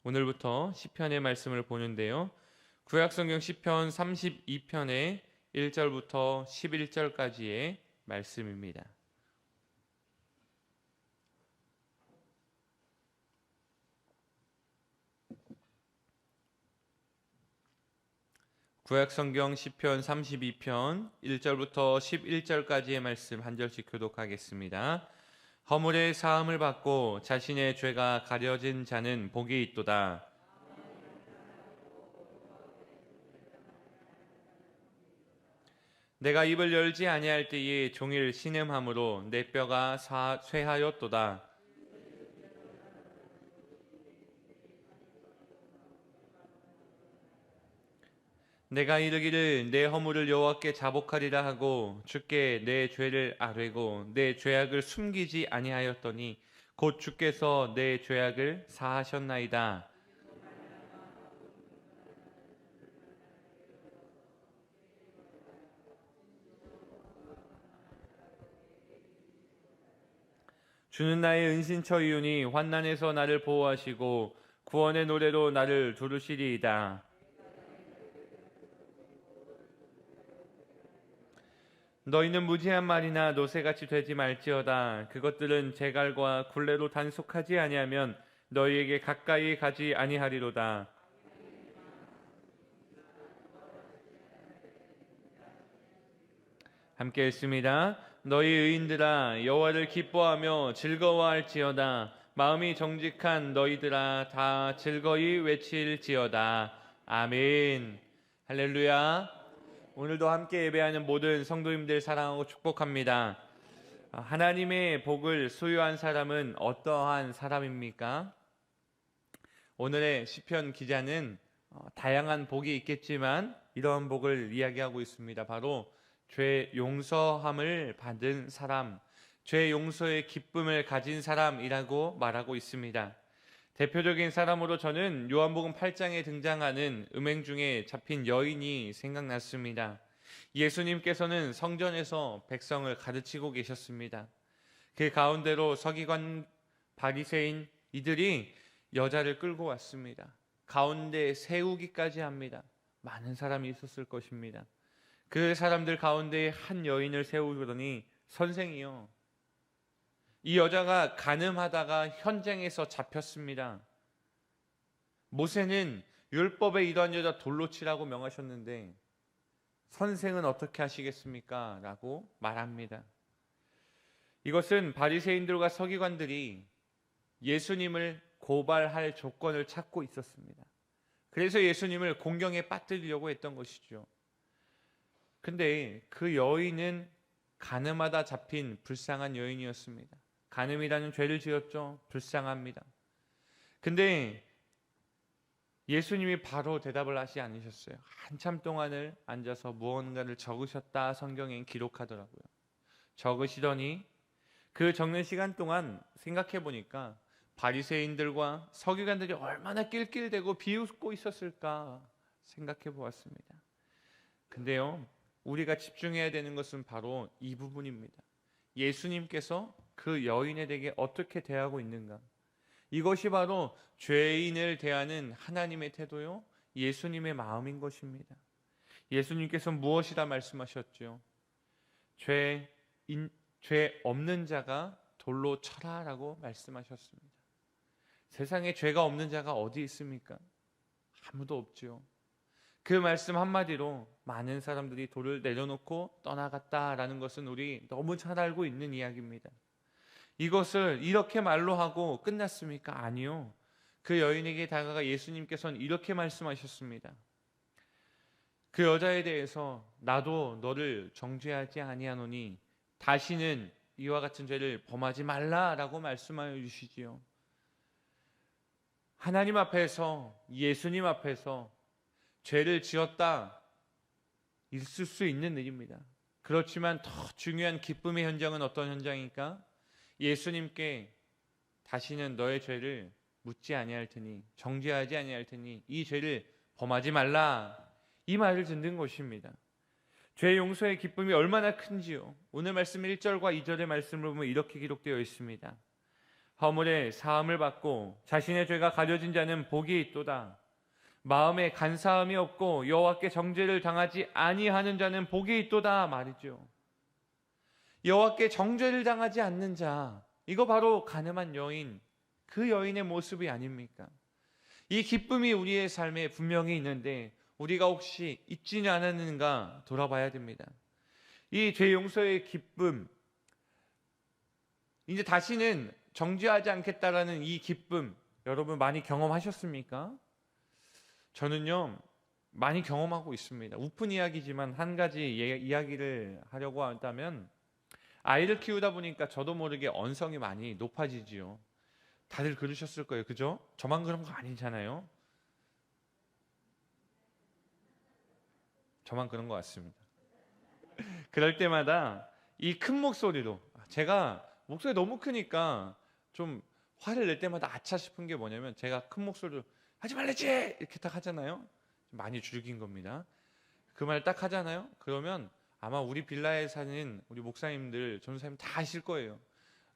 오늘부터 시편의 말씀을 보는데요. 구약성경 시편 32편의 1절부터 11절까지의 말씀입니다. 구약성경 시편 32편 1절부터 11절까지의 말씀 한 절씩 교독하겠습니다. 허물의 사함을 받고 자신의 죄가 가려진 자는 복이 있도다. 내가 입을 열지 아니할 때에 종일 신음함으로 내 뼈가 쇠하였도다. 내가 이르기를 내 허물을 여호와께 자복하리라 하고 주께 내 죄를 아뢰고 내 죄악을 숨기지 아니하였더니 곧 주께서 내 죄악을 사하셨나이다. 주는 나의 은신처이오니 환난에서 나를 보호하시고 구원의 노래로 나를 두르시리이다. 너희는 무지한 말이나 노새같이 되지 말지어다. 그것들은 재갈과 굴레로 단속하지 아니하면 너희에게 가까이 가지 아니하리로다. 함께 읽습니다. 너희 의인들아 여호와를 기뻐하며 즐거워할지어다. 마음이 정직한 너희들아 다 즐거이 외칠지어다. 아멘. 할렐루야. 오늘도 함께 예배하는 모든 성도님들 사랑하고 축복합니다. 하나님의 복을 소유한 사람은 어떠한 사람입니까? 오늘의 시편 기자는 다양한 복이 있겠지만 이러한 복을 이야기하고 있습니다. 바로 죄 용서함을 받은 사람, 죄 용서의 기쁨을 가진 사람이라고 말하고 있습니다. 대표적인 사람으로 저는 요한복음 8장에 등장하는 음행 중에 잡힌 여인이 생각났습니다. 예수님께서는 성전에서 백성을 가르치고 계셨습니다. 그 가운데로 서기관, 바리새인 이들이 여자를 끌고 왔습니다. 가운데 세우기까지 합니다. 많은 사람이 있었을 것입니다. 그 사람들 가운데 한 여인을 세우더니 선생이요, 이 여자가 간음하다가 현장에서 잡혔습니다. 모세는 율법에 이러한 여자 돌로 치라고 명하셨는데 선생은 어떻게 하시겠습니까? 라고 말합니다. 이것은 바리새인들과 서기관들이 예수님을 고발할 조건을 찾고 있었습니다. 그래서 예수님을 공경에 빠뜨리려고 했던 것이죠. 근데 그 여인은 간음하다 잡힌 불쌍한 여인이었습니다. 간음이라는 죄를 지었죠. 불쌍합니다. 근데 예수님이 바로 대답을 하지 않으셨어요. 한참 동안을 앉아서 무언가를 적으셨다 성경엔 기록하더라고요. 적으시더니 그 적는 시간 동안 생각해 보니까 바리새인들과 서기관들이 얼마나 낄낄대고 비웃고 있었을까 생각해 보았습니다. 근데요, 우리가 집중해야 되는 것은 바로 이 부분입니다. 예수님께서 그 여인에게 어떻게 대하고 있는가? 이것이 바로 죄인을 대하는 하나님의 태도요, 예수님의 마음인 것입니다. 예수님께서 무엇이라 말씀하셨죠? 죄 없는 자가 돌로 쳐라라고 말씀하셨습니다. 세상에 죄가 없는 자가 어디 있습니까? 아무도 없지요. 그 말씀 한마디로 많은 사람들이 돌을 내려놓고 떠나갔다라는 것은 우리 너무 잘 알고 있는 이야기입니다. 이것을 이렇게 말로 하고 끝났습니까? 아니요. 그 여인에게 다가가 예수님께서는 이렇게 말씀하셨습니다. 그 여자에 대해서 나도 너를 정죄하지 아니하노니 다시는 이와 같은 죄를 범하지 말라라고 말씀하여 주시지요. 하나님 앞에서, 예수님 앞에서 죄를 지었다 있을 수 있는 일입니다. 그렇지만 더 중요한 기쁨의 현장은 어떤 현장입니까? 예수님께 다시는 너의 죄를 묻지 아니할 테니, 정죄하지 아니할 테니 이 죄를 범하지 말라, 이 말을 듣는 것입니다. 죄 용서의 기쁨이 얼마나 큰지요. 오늘 말씀 1절과 2절의 말씀을 보면 이렇게 기록되어 있습니다. 허물의 사함을 받고 자신의 죄가 가려진 자는 복이 있도다. 마음에 간사함이 없고 여호와께 정죄를 당하지 아니하는 자는 복이 있도다 말이죠. 여호와께 정죄를 당하지 않는 자, 이거 바로 가늠한 여인, 그 여인의 모습이 아닙니까? 이 기쁨이 우리의 삶에 분명히 있는데 우리가 혹시 있지는 않았는가 돌아봐야 됩니다. 이 죄 용서의 기쁨, 이제 다시는 정죄하지 않겠다라는 이 기쁨, 여러분 많이 경험하셨습니까? 저는요 많이 경험하고 있습니다. 우픈 이야기지만 한 가지 이야기를 하려고 한다면, 아이를 키우다 보니까 저도 모르게 언성이 많이 높아지지요. 다들 그러셨을 거예요, 그죠? 저만 그런 거 아니잖아요. 저만 그런 것 같습니다. 그럴 때마다 이 큰 목소리로, 제가 목소리 너무 크니까 좀 화를 낼 때마다 아차 싶은 게 뭐냐면, 제가 큰 목소리로 하지 말랬지 이렇게 딱 하잖아요. 많이 줄긴 겁니다. 그 말 딱 하잖아요. 그러면 아마 우리 빌라에 사는 우리 목사님들, 전사님 다 아실 거예요.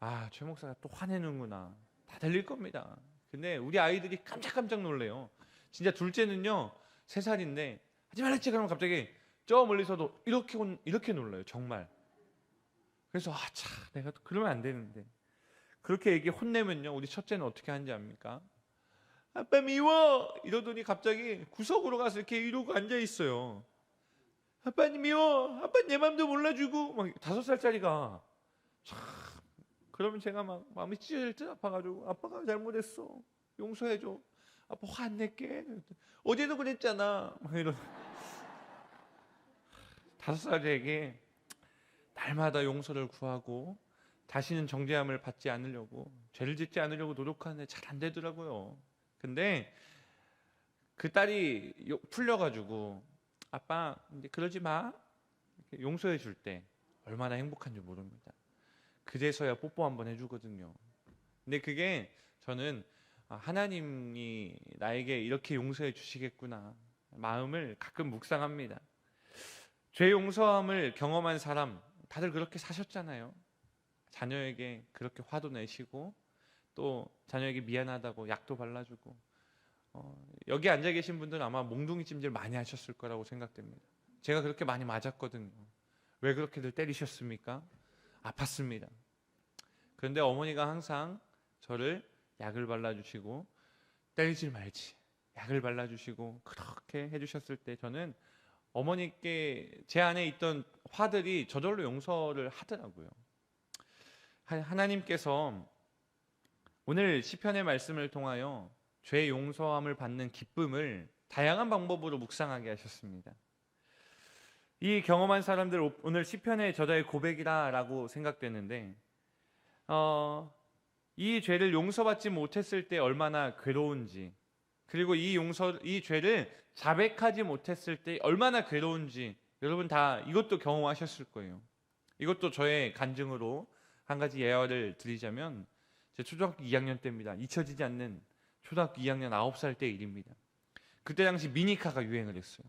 아, 최 목사가 또 화내는구나. 다 들릴 겁니다. 근데 우리 아이들이 깜짝깜짝 놀래요. 진짜 둘째는요 3살인데 하지 말랬지 그러면 갑자기 저 멀리서도 이렇게 놀라요, 정말. 그래서 내가 또 그러면 안 되는데, 그렇게 애기 혼내면요 우리 첫째는 어떻게 하는지 압니까? 아빠 미워 이러더니 갑자기 구석으로 가서 이렇게 이러고 앉아 있어요. 아빠님 미워, 아빠 내 맘도 몰라주고, 막 5살짜리가. 참, 그러면 제가 막 마음이 찢어질 듯 아파가지고, 아빠가 잘못했어, 용서해줘, 아빠 화 안 낼게, 어제도 그랬잖아, 막 이런. 5살에게 날마다 용서를 구하고 다시는 정죄함을 받지 않으려고, 죄를 짓지 않으려고 노력하는데 잘 안 되더라고요. 근데 그 딸이 풀려가지고 아빠 이제 그러지 마 이렇게 용서해 줄 때 얼마나 행복한지 모릅니다. 그제서야 뽀뽀 한번 해주거든요. 근데 그게 저는 하나님이 나에게 이렇게 용서해 주시겠구나 마음을 가끔 묵상합니다. 죄 용서함을 경험한 사람 다들 그렇게 사셨잖아요. 자녀에게 그렇게 화도 내시고 또 자녀에게 미안하다고 약도 발라주고, 여기 앉아 계신 분들은 아마 몽둥이 찜질 많이 하셨을 거라고 생각됩니다. 제가 그렇게 많이 맞았거든요. 왜 그렇게들 때리셨습니까? 아팠습니다. 그런데 어머니가 항상 저를 약을 발라주시고, 때리지 말지 약을 발라주시고 그렇게 해주셨을 때 저는 어머니께 제 안에 있던 화들이 저절로 용서를 하더라고요. 하나님께서 오늘 시편의 말씀을 통하여 죄 용서함을 받는 기쁨을 다양한 방법으로 묵상하게 하셨습니다. 이 경험한 사람들, 오늘 시편의 저자의 고백이라고 생각되는데, 이 죄를 용서받지 못했을 때 얼마나 괴로운지, 그리고 이 죄를 자백하지 못했을 때 얼마나 괴로운지 여러분 다 이것도 경험하셨을 거예요. 이것도 저의 간증으로 한 가지 예화를 드리자면, 제 초등학교 2학년 때입니다. 잊혀지지 않는 초등학교 2학년 9살 때 일입니다. 그때 당시 미니카가 유행을 했어요.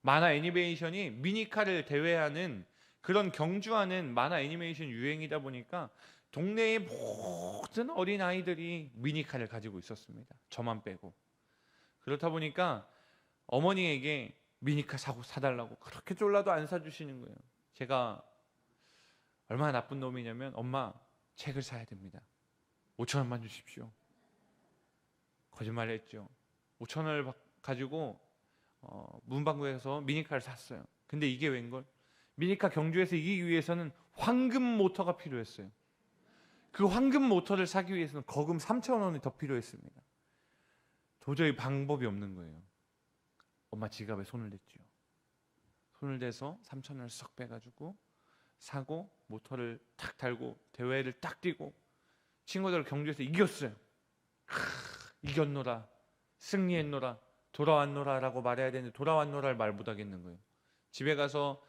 만화 애니메이션이 미니카를 대회하는 그런 경주하는 만화 애니메이션 유행이다 보니까 동네의 모든 어린아이들이 미니카를 가지고 있었습니다. 저만 빼고. 그렇다 보니까 어머니에게 미니카 사달라고 그렇게 졸라도 안 사주시는 거예요. 제가 얼마나 나쁜 놈이냐면, 엄마 책을 사야 됩니다. 5,000원만 주십시오. 거짓말을 했죠. 5,000원을 가지고 문방구에서 미니카를 샀어요. 근데 이게 웬걸? 미니카 경주에서 이기기 위해서는 황금 모터가 필요했어요. 그 황금 모터를 사기 위해서는 거금 3,000원이 더 필요했습니다. 도저히 방법이 없는 거예요. 엄마 지갑에 손을 댔죠. 손을 대서 3,000원을 썩 빼가지고 사고 모터를 탁 달고 대회를 딱 뛰고 친구들 경주에서 이겼어요. 이겼노라, 승리했노라, 돌아왔노라라고 말해야 되는데 돌아왔노라를 말 못하겠는 거예요. 집에 가서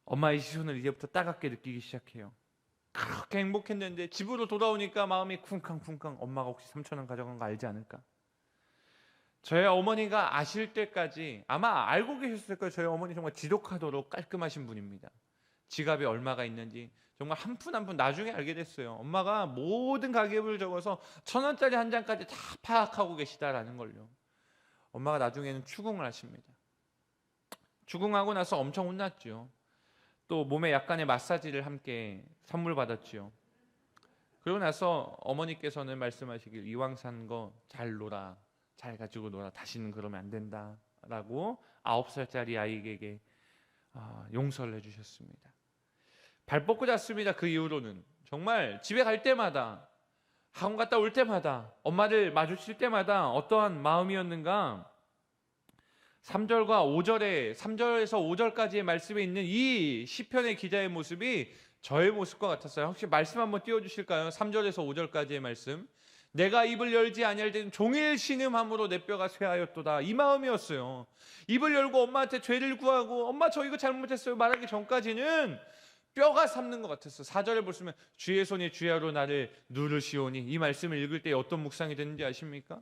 엄마의 시선을 이제부터 따갑게 느끼기 시작해요. 그렇게 행복했는데 집으로 돌아오니까 마음이 쿵쾅쿵쾅, 엄마가 혹시 3,000원 가져간 거 알지 않을까? 저희 어머니가 아실 때까지 아마 알고 계셨을 거예요. 저희 어머니 정말 지독하도록 깔끔하신 분입니다. 지갑에 얼마가 있는지 정말 한 푼 한 푼 나중에 알게 됐어요. 엄마가 모든 가계부를 적어서 1,000원짜리 한 장까지 다 파악하고 계시다라는 걸요. 엄마가 나중에는 추궁을 하십니다. 추궁하고 나서 엄청 혼났죠. 또 몸에 약간의 마사지를 함께 선물 받았죠. 그러고 나서 어머니께서는 말씀하시길, 이왕 산 거 잘 놀아, 잘 가지고 놀아, 다시는 그러면 안 된다라고 9살짜리 아이에게 용서를 해주셨습니다. 발 뻗고 잤습니다. 그 이후로는 정말 집에 갈 때마다, 학원 갔다 올 때마다, 엄마를 마주칠 때마다 어떠한 마음이었는가, 3절과 5절에 3절에서 5절까지의 말씀에 있는 이 시편의 기자의 모습이 저의 모습과 같았어요. 혹시 말씀 한번 띄워주실까요? 3절에서 5절까지의 말씀. 내가 입을 열지 아니할 때는 종일 신음함으로 내 뼈가 쇠하였도다. 이 마음이었어요. 입을 열고 엄마한테 죄를 구하고, 엄마 저 이거 잘못했어요 말하기 전까지는 뼈가 삼는 것 같았어요. 4절에 보시면 주의 손이 주야로 나를 누르시오니, 이 말씀을 읽을 때 어떤 묵상이 되는지 아십니까?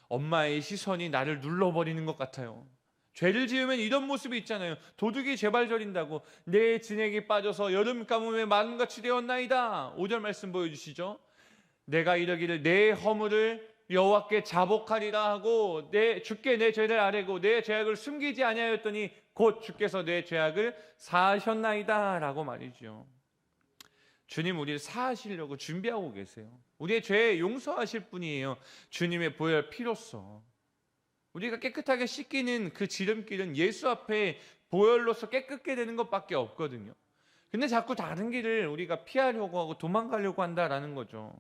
엄마의 시선이 나를 눌러버리는 것 같아요. 죄를 지으면 이런 모습이 있잖아요. 도둑이 죄발 저린다고, 내 진액이 빠져서 여름 가뭄에 마름같이 되었나이다. 5절 말씀 보여주시죠. 내가 이러기를 내 허물을 여호와께 자복하리라 하고 주께 내 죄를 아뢰고 내 죄악을 숨기지 아니하였더니 곧 주께서 내 죄악을 사하셨나이다 라고 말이죠. 주님 우리를 사하시려고 준비하고 계세요. 우리의 죄 용서하실 분이에요. 주님의 보혈 피로써 우리가 깨끗하게 씻기는 그 지름길은 예수 앞에 보혈로서 깨끗게 되는 것밖에 없거든요. 근데 자꾸 다른 길을 우리가 피하려고 하고 도망가려고 한다라는 거죠.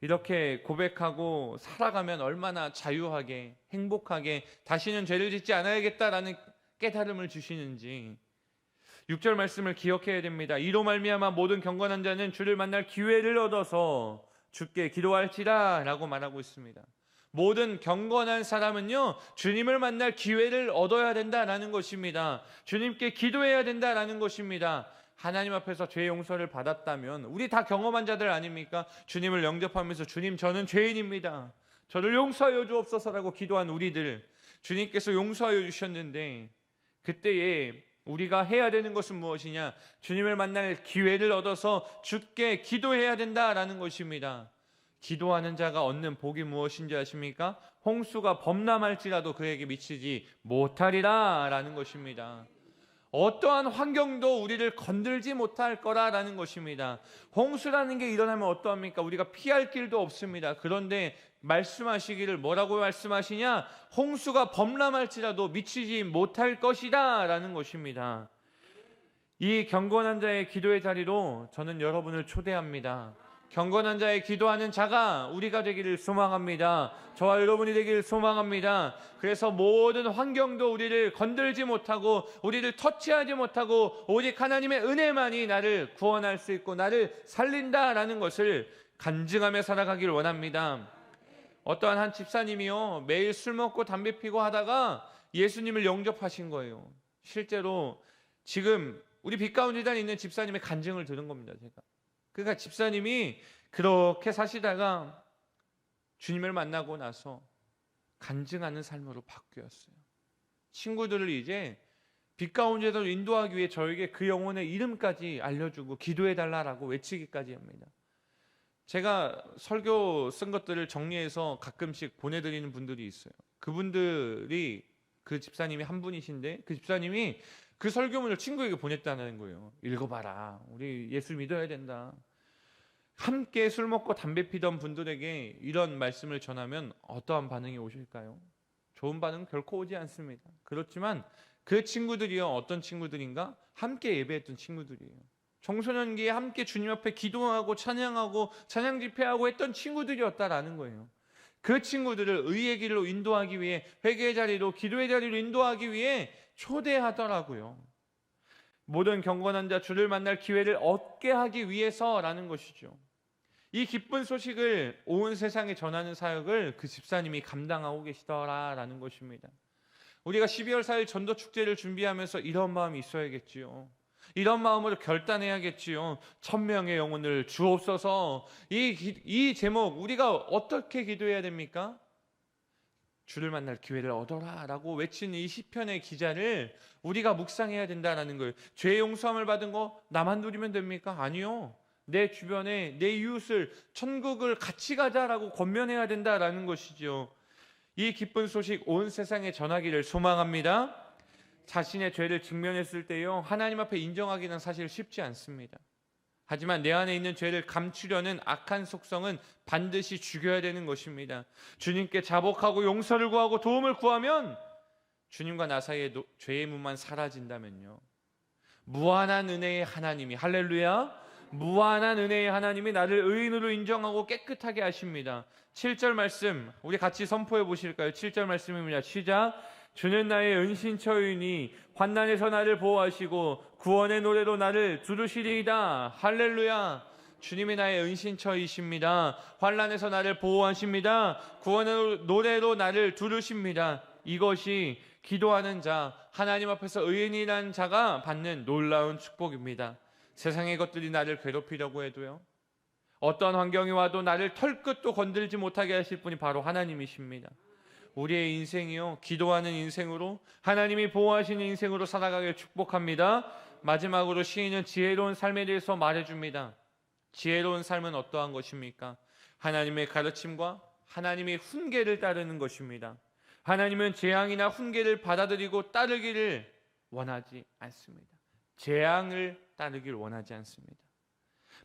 이렇게 고백하고 살아가면 얼마나 자유하게 행복하게 다시는 죄를 짓지 않아야겠다라는 깨달음을 주시는지 6절 말씀을 기억해야 됩니다. 이로 말미암아 모든 경건한 자는 주를 만날 기회를 얻어서 주께 기도할지라 라고 말하고 있습니다. 모든 경건한 사람은요, 주님을 만날 기회를 얻어야 된다라는 것입니다. 주님께 기도해야 된다라는 것입니다. 하나님 앞에서 죄 용서를 받았다면 우리 다 경험한 자들 아닙니까? 주님을 영접하면서 주님 저는 죄인입니다, 저를 용서하여 주옵소서라고 기도한 우리들, 주님께서 용서하여 주셨는데 그때에 우리가 해야 되는 것은 무엇이냐? 주님을 만날 기회를 얻어서 주께 기도해야 된다라는 것입니다. 기도하는 자가 얻는 복이 무엇인지 아십니까? 홍수가 범람할지라도 그에게 미치지 못하리라 라는 것입니다. 어떠한 환경도 우리를 건들지 못할 거라라는 것입니다. 홍수라는 게 일어나면 어떠합니까? 우리가 피할 길도 없습니다. 그런데 말씀하시기를 뭐라고 말씀하시냐? 홍수가 범람할지라도 미치지 못할 것이다 라는 것입니다. 이 경건한 자의 기도의 자리로 저는 여러분을 초대합니다. 경건한 자의 기도하는 자가 우리가 되기를 소망합니다. 저와 여러분이 되기를 소망합니다. 그래서 모든 환경도 우리를 건들지 못하고 우리를 터치하지 못하고 오직 하나님의 은혜만이 나를 구원할 수 있고 나를 살린다라는 것을 간증하며 살아가기를 원합니다. 어떠한 한 집사님이요, 매일 술 먹고 담배 피고 하다가 예수님을 영접하신 거예요. 실제로 지금 우리 빛가운데에 있는 집사님의 간증을 들은 겁니다. 제가. 그러니까 집사님이 그렇게 사시다가 주님을 만나고 나서 간증하는 삶으로 바뀌었어요. 친구들을 이제 빛 가운데로 인도하기 위해 저에게 그 영혼의 이름까지 알려주고 기도해달라고 외치기까지 합니다. 제가 설교 쓴 것들을 정리해서 가끔씩 보내드리는 분들이 있어요. 그분들이 그 집사님이 한 분이신데 그 집사님이 그 설교문을 친구에게 보냈다는 거예요. 읽어봐라. 우리 예수 믿어야 된다. 함께 술 먹고 담배 피던 분들에게 이런 말씀을 전하면 어떠한 반응이 오실까요? 좋은 반응은 결코 오지 않습니다. 그렇지만 그 친구들이요, 어떤 친구들인가? 함께 예배했던 친구들이에요. 청소년기에 함께 주님 앞에 기도하고 찬양하고 찬양 집회하고 했던 친구들이었다라는 거예요. 그 친구들을 의의 길로 인도하기 위해, 회개의 자리로, 기도의 자리로 인도하기 위해 초대하더라고요. 모든 경건한 자 주를 만날 기회를 얻게 하기 위해서라는 것이죠. 이 기쁜 소식을 온 세상에 전하는 사역을 그 집사님이 감당하고 계시더라라는 것입니다. 우리가 12월 4일 전도축제를 준비하면서 이런 마음이 있어야겠지요. 이런 마음으로 결단해야겠지요. 1000명의 영혼을 주옵소서. 이 제목 우리가 어떻게 기도해야 됩니까? 주를 만날 기회를 얻어라라고 외친 이 시편의 기자를 우리가 묵상해야 된다라는 거예요. 죄 용서함을 받은 거 나만 누리면 됩니까? 아니요. 내 주변에 내 이웃을 천국을 같이 가자라고 권면해야 된다라는 것이죠. 이 기쁜 소식 온 세상에 전하기를 소망합니다. 자신의 죄를 직면했을 때요, 하나님 앞에 인정하기는 사실 쉽지 않습니다. 하지만 내 안에 있는 죄를 감추려는 악한 속성은 반드시 죽여야 되는 것입니다. 주님께 자복하고 용서를 구하고 도움을 구하면 주님과 나 사이의 죄의 문만 사라진다면요, 무한한 은혜의 하나님이, 할렐루야, 무한한 은혜의 하나님이 나를 의인으로 인정하고 깨끗하게 하십니다. 7절 말씀 우리 같이 선포해 보실까요? 7절 말씀입니다. 시작. 주는 나의 은신처이니 환난에서 나를 보호하시고 구원의 노래로 나를 두르시리이다. 할렐루야. 주님이 나의 은신처이십니다. 환난에서 나를 보호하십니다. 구원의 노래로 나를 두르십니다. 이것이 기도하는 자, 하나님 앞에서 의인이라는 자가 받는 놀라운 축복입니다. 세상의 것들이 나를 괴롭히려고 해도요, 어떤 환경이 와도 나를 털끝도 건들지 못하게 하실 분이 바로 하나님이십니다. 우리의 인생이요, 기도하는 인생으로, 하나님이 보호하시는 인생으로 살아가길 축복합니다. 마지막으로 시인은 지혜로운 삶에 대해서 말해줍니다. 지혜로운 삶은 어떠한 것입니까? 하나님의 가르침과 하나님의 훈계를 따르는 것입니다. 하나님은 재앙이나 훈계를 받아들이고 따르기를 원하지 않습니다. 재앙을 따르길 원하지 않습니다.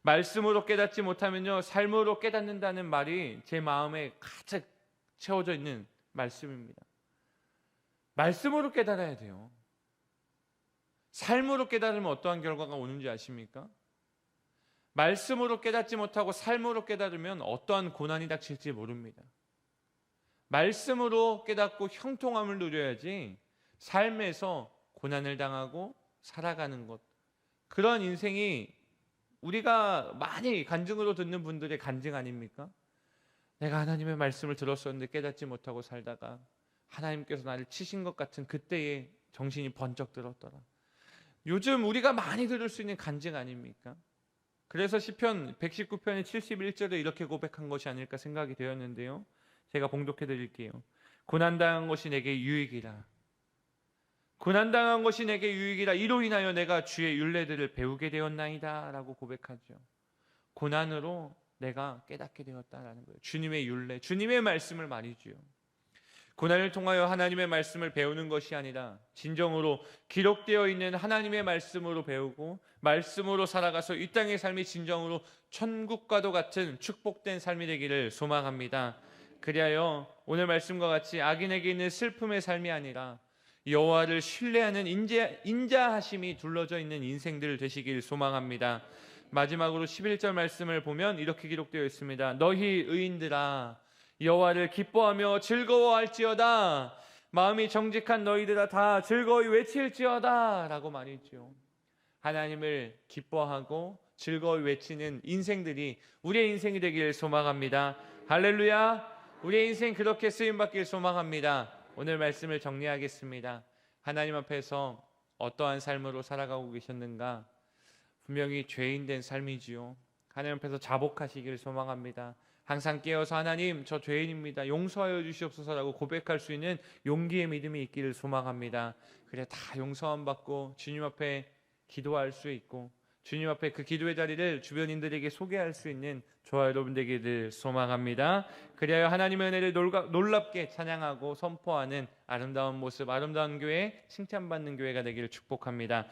말씀으로 깨닫지 못하면요, 삶으로 깨닫는다는 말이 제 마음에 가득 채워져 있는 말씀입니다. 말씀으로 깨달아야 돼요. 삶으로 깨달으면 어떠한 결과가 오는지 아십니까? 말씀으로 깨닫지 못하고 삶으로 깨달으면 어떠한 고난이 닥칠지 모릅니다. 말씀으로 깨닫고 형통함을 누려야지 삶에서 고난을 당하고 살아가는 것, 그런 인생이 우리가 많이 간증으로 듣는 분들의 간증 아닙니까? 내가 하나님의 말씀을 들었었는데 깨닫지 못하고 살다가 하나님께서 나를 치신 것 같은 그때에 정신이 번쩍 들었더라. 요즘 우리가 많이 들을 수 있는 간증 아닙니까? 그래서 시편 119편의 71절에 이렇게 고백한 것이 아닐까 생각이 되었는데요, 제가 봉독해 드릴게요. 고난당한 것이 내게 유익이라. 고난당한 것이 내게 유익이라. 이로 인하여 내가 주의 율례들을 배우게 되었나이다 라고 고백하죠. 고난으로 내가 깨닫게 되었다라는 거예요. 주님의 율례, 주님의 말씀을 말이지요. 고난을 통하여 하나님의 말씀을 배우는 것이 아니라 진정으로 기록되어 있는 하나님의 말씀으로 배우고 말씀으로 살아가서 이 땅의 삶이 진정으로 천국과도 같은 축복된 삶이 되기를 소망합니다. 그리하여 오늘 말씀과 같이 악인에게 있는 슬픔의 삶이 아니라 여호와를 신뢰하는 인자하심이 둘러져 있는 인생들 되시길 소망합니다. 마지막으로 11절 말씀을 보면 이렇게 기록되어 있습니다. 너희 의인들아 여호와를 기뻐하며 즐거워할지어다. 마음이 정직한 너희들아 다 즐거이 외칠지어다 라고 말이죠. 하나님을 기뻐하고 즐거이 외치는 인생들이 우리의 인생이 되길 소망합니다. 할렐루야. 우리의 인생 그렇게 쓰임받길 소망합니다. 오늘 말씀을 정리하겠습니다. 하나님 앞에서 어떠한 삶으로 살아가고 계셨는가? 분명히 죄인된 삶이지요. 하나님 앞에서 자복하시기를 소망합니다. 항상 깨어서 하나님 저 죄인입니다, 용서하여 주시옵소서라고 고백할 수 있는 용기의 믿음이 있기를 소망합니다. 그래 다 용서함 받고 주님 앞에 기도할 수 있고 주님 앞에 그 기도의 자리를 주변인들에게 소개할 수 있는 저와 여러분 되기를 소망합니다. 그리하여 하나님의 은혜를 놀랍게 찬양하고 선포하는 아름다운 모습, 아름다운 교회, 칭찬받는 교회가 되기를 축복합니다.